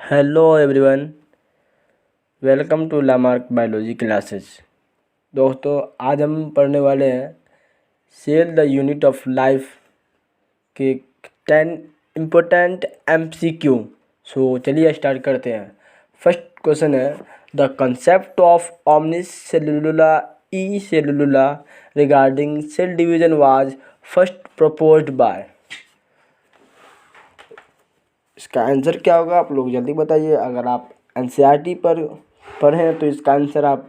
Hello everyone, welcome to Lamarck biology classes. दोस्तों, आज हम पढ़ने वाले हैं cell the unit of life के 10 इम्पोर्टेंट MCQ। चलिए स्टार्ट करते हैं। फर्स्ट क्वेश्चन है, the concept of omnis cellula e cellula regarding cell division was first proposed by. इसका आंसर क्या होगा आप लोग जल्दी बताइए। अगर आप NCERT पर पढ़ें तो इसका आंसर आप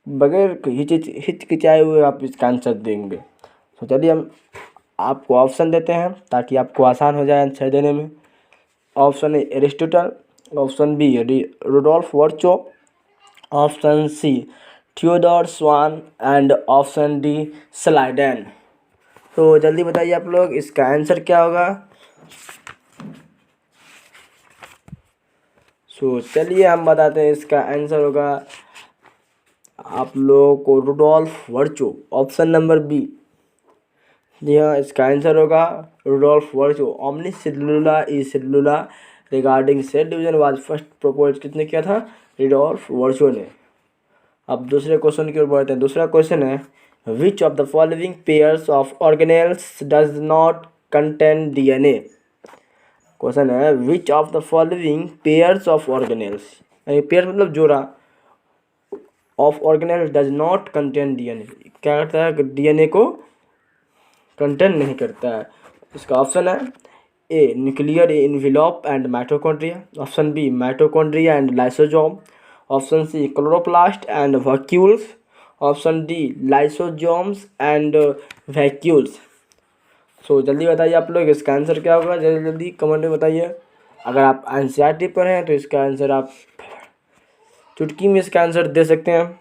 बगैर हिचकिचाए हुए आप इसका आंसर देंगे। तो चलिए हम आपको ऑप्शन देते हैं ताकि आपको आसान हो जाए आंसर देने में। Option A Aristotle, option B Rudolf Virchow, option C Theodor Schwann and option D Schleiden. तो जल्दी बताइए आप लोग इसका आंसर क्या होगा। चलिए हम बताते हैं इसका आंसर होगा आप लोगों को Rudolf Virchow, option number B. जी हाँ, इसका आंसर होगा Rudolf Virchow. Omnis cellula e cellula regarding cell division was first propose किसने किया था? रुडोल्फ वर्चो ने। अब दूसरे क्वेश्चन की ओर बढ़ते हैं। दूसरा क्वेश्चन है, which of the following pairs of organelles does not contain DNA। Question है, which of the following pairs of organelles, पेयर मतलब जोड़ा, of organelles does not contain DNA, क्या करता है? DNA को कंटेन नहीं करता है। इसका ऑप्शन है A nuclear envelope and mitochondria, option B mitochondria and lysosome, option C chloroplast and vacuoles, option D lysosomes and vacuoles. जल्दी बताइए आप लोग इसका आंसर क्या होगा। जल्दी जल्दी कमेंट में बताइए। अगर आप NCERT पर हैं तो इसका आंसर आप चुटकी में इसका आंसर दे सकते हैं।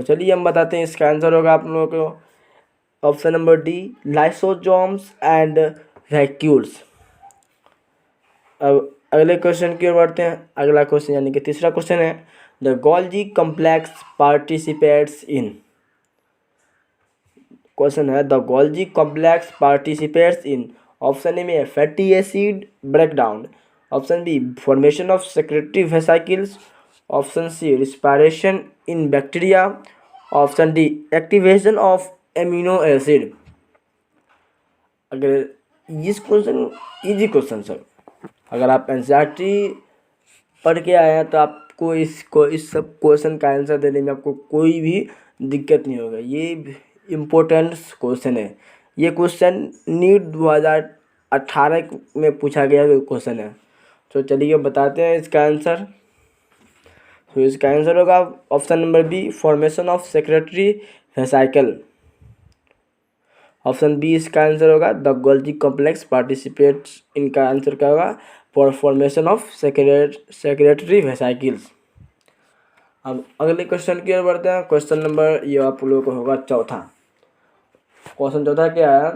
चलिए हम बताते हैं इसका आंसर होगा आप लोगों को option number D lysosomes and vacuoles. अब अगले क्वेश्चन की ओर बढ़ते हैं। अगला क्वेश्चन यानी कि तीसरा क्वेश्चन है, the Golgi complex participates in. Question है, the Golgi complex participates in, option A में fatty acid breakdown, option B formation of secretory vesicles, option C respiration in bacteria, option D activation of amino acid. अगर इस question easy question sir, अगर आप NCERT पढ़ के आए हैं तो आपको इस सब क्वेश्चन का आंसर देने में आपको कोई भी दिक्कत नहीं होगा। ये इम्पोर्टेंट क्वेश्चन है। ये क्वेश्चन नीट 2018 में पूछा गया क्वेश्चन है। तो चलिए बताते हैं इसका आंसर। इसका आंसर होगा option number B formation of secretory vesicle, option B इसका आंसर होगा द गोल्जी कॉम्प्लेक्स पार्टिसिपेट्स। इनका आंसर क्या होगा? For formation of secretory vesicles. अब अगले क्वेश्चन की ओर बढ़ते हैं। क्वेश्चन नंबर ये आप लोगों को होगा चौथा। क्वेश्चन चौथा क्या है?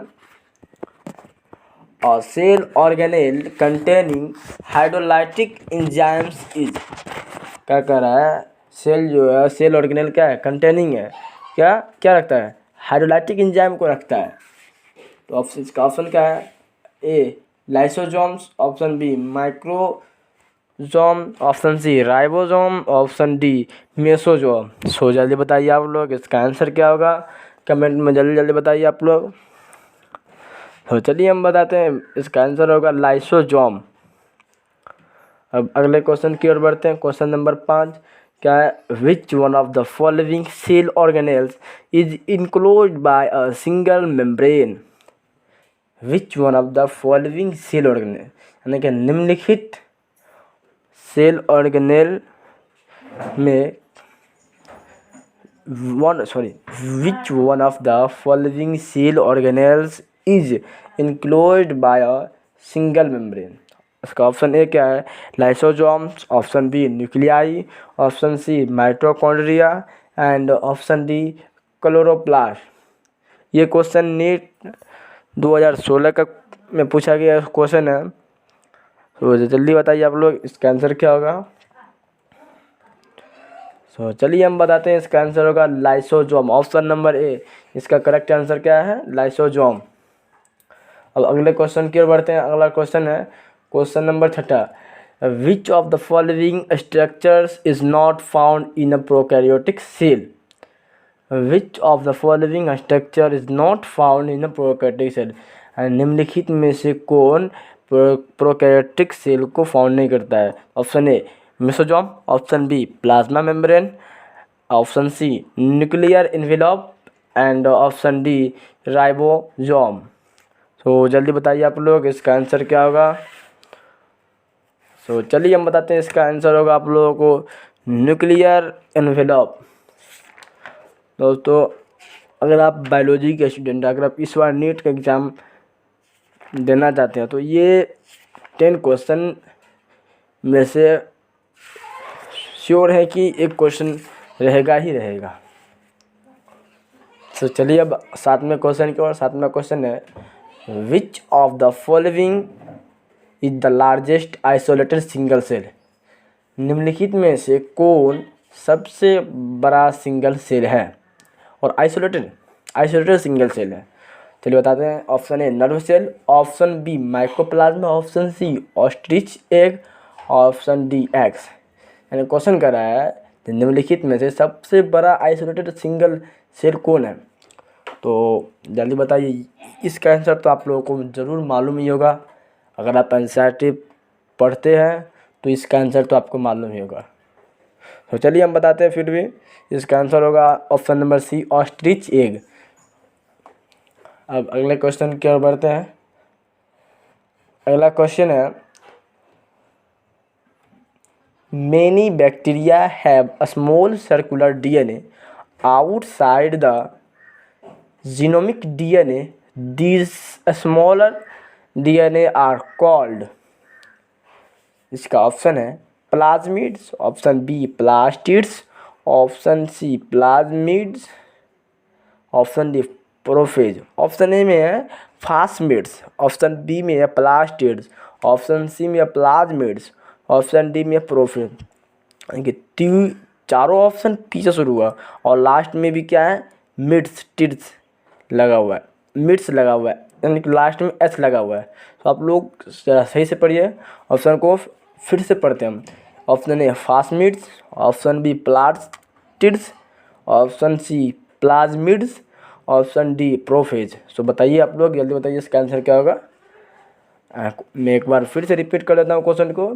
A cell organelle containing hydrolytic enzymes is. क्या कह रहा है? सेल जो है, सेल ऑर्गेनेल क्या है? कंटेनिंग है। क्या क्या रखता है? हाइड्रोलाइटिक एंजाइम को रखता है। तो ऑप्शन इसका ऑप्शन क्या है? A lysosomes, option B microsome, option C ribosome, option D mesosome. जल्दी बताइए आप लोग इसका आंसर क्या होगा। कमेंट में जल्दी जल्दी बताइए आप लोग। चलिए हम बताते हैं इसका आंसर होगा लाइसोजोम। अब अगले क्वेश्चन की ओर बढ़ते हैं। क्वेश्चन नंबर 5 क्या है? Which one of the following cell organelles is enclosed by a single membrane. Which one of the following cell organelle, यानी कि निम्नलिखित सेल ऑर्गेनेल में which one of the following cell organelles is enclosed by a single membrane. इसका option A क्या है? Lysosomes, option B nuclei, option C mitochondria and option D chloroplast. ये question NEET 2016 का में पूछा गया क्वेश्चन है। जल्दी बताइए आप लोग इसका आंसर क्या होगा। चलिए हम बताते हैं इसका आंसर होगा लाइसोजोम, ऑप्शन नंबर ए। इसका करेक्ट आंसर क्या है? लाइसोजोम। अब अगले क्वेश्चन की ओर बढ़ते हैं। अगला क्वेश्चन है, question number 6, which of the following structures is not found in a prokaryotic cell. Which of the following structure is not found in a prokaryotic cell. निम्नलिखित में से कौन प्रोकैरियोटिक सेल को फाउंड नहीं करता है। Option A mesosome, option B plasma membrane, option C nuclear envelope and option D ribosome. तो जल्दी बताइए आप लोग इसका आंसर क्या होगा। तो चलिए हम बताते हैं, इसका आंसर होगा आप लोगों को न्यूक्लियर एनवेलप। दोस्तों अगर आप बायोलॉजी के स्टूडेंट, अगर आप इस बार नीट का एग्ज़ाम देना चाहते हैं तो ये 10 क्वेश्चन में से श्योर है कि एक क्वेश्चन रहेगा ही रहेगा। तो चलिए अब 7वें क्वेश्चन की ओर। 7वां क्वेश्चन है, which of the following is the largest isolated single cell. निम्नलिखित में से कौन सबसे बड़ा सिंगल सेल है और आइसोलेटेड सिंगल सेल है। चलिए बताते हैं। Option A nerve cell, option B mycoplasma, option C ostrich egg, option D eggs. यानी क्वेश्चन कर रहा है तो निम्नलिखित में से सबसे बड़ा आइसोलेटेड सिंगल सेल कौन है। तो जल्दी बताइए, इसका आंसर तो आप लोगों को ज़रूर मालूम ही होगा। अगर आप एनसीईआरटी पढ़ते हैं तो इसका आंसर तो आपको मालूम ही होगा। तो चलिए हम बताते हैं फिर भी। इसका आंसर होगा option number C ostrich egg. अब अगले क्वेश्चन की ओर बढ़ते हैं। अगला क्वेश्चन है, many bacteria have a small circular DNA outside the genomic DNA, these smaller DNA are called. इसका ऑप्शन है plasmids, option B plastids, option C plasmids, option D prophage. Option A में है फास्मिड्स, ऑप्शन बी में है plastids, option सी में है plasmids, option D में prophase. देखिए चारों ऑप्शन पी से शुरू हुआ और लास्ट में भी क्या है मिड्स टिड्स लगा हुआ है, मिड्स लगा हुआ है, यानी कि लास्ट में एच लगा हुआ है। तो आप लोग सही से पढ़िए, ऑप्शन को फिर से पढ़ते हैं हम। Option A phasmids, option B plastids, option C plasmids, option D prophage. तो बताइए आप लोग, जल्दी बताइए इसका आंसर क्या होगा। मैं एक बार फिर से रिपीट कर देता हूँ क्वेश्चन को।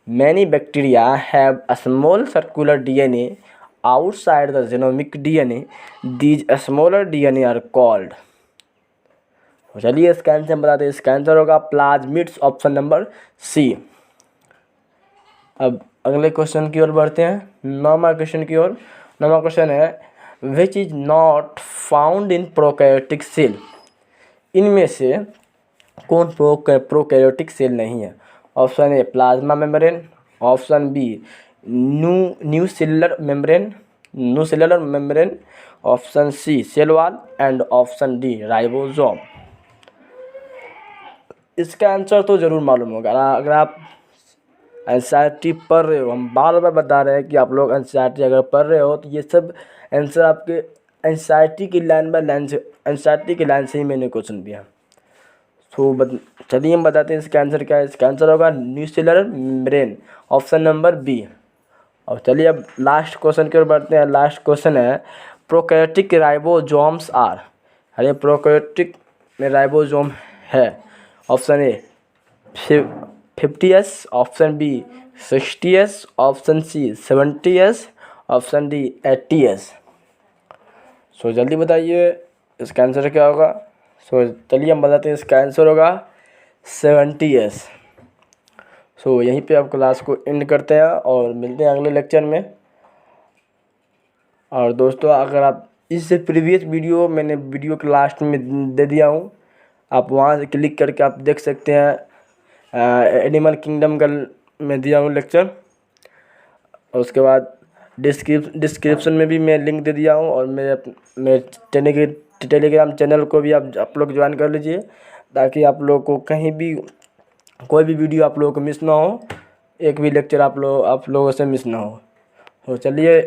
Many bacteria have a small circular DNA outside the genomic DNA, these smaller DNA are called. चलिए इसका आंसर हम बताते हैं। इसका आंसर होगा प्लाज्मिड्स, ऑप्शन नंबर सी। अब अगले क्वेश्चन की ओर बढ़ते हैं, 9वां क्वेश्चन की ओर। 9वां क्वेश्चन है, which is not found in prokaryotic cell. इनमें से कौन प्रोकैरियोटिक सेल नहीं है। Option A plasma membrane, option B nuclear membrane, option C cell wall and option D ribosome. इसका आंसर तो ज़रूर मालूम होगा। अगर आप एनसीईआरटी पढ़ रहे हो, हम बार बार बता रहे हैं कि आप लोग एनसीईआरटी अगर पढ़ रहे हो तो ये सब आंसर आपके एनसीईआरटी की लाइन बाय लाइन से, एनसीईआरटी की लाइन से ही मैंने क्वेश्चन दिया। तो चलिए हम बताते हैं इसका आंसर क्या है। इसका आंसर होगा nucellular membrane, option number B. और चलिए अब लास्ट क्वेश्चन की ओर बढ़ते हैं। लास्ट क्वेश्चन है, प्रोकैरियोटिक राइबोसोम्स आर। अरे प्रोकैरियोटिक में राइबोसोम है। Option A 50s, option B 60s, option C 70s, option D 80s। So जल्दी बताइए इसका आंसर क्या होगा। सो चलिए हम बताते हैं, इसका आंसर होगा 70s। सो यहीं पे आप क्लास को एंड करते हैं और मिलते हैं अगले लेक्चर में। और दोस्तों अगर आप इससे प्रीवियस वीडियो मैंने वीडियो के लास्ट में दे दिया हूँ, आप वहाँ से क्लिक करके आप देख सकते हैं। एनिमल किंगडम का मैं दिया हूँ लेक्चर, और उसके बाद डिस्क्रिप्शन में भी मैं लिंक दे दिया हूँ। और मेरे टेलीग्राम चैनल को भी आप लोग ज्वाइन कर लीजिए, ताकि आप लोग को कहीं भी कोई भी वीडियो आप लोगों को मिस ना हो, एक भी लेक्चर आप लोगों से मिस ना हो। तो चलिए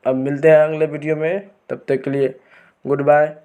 अब मिलते हैं अगले वीडियो में, तब तक के लिए गुड बाय।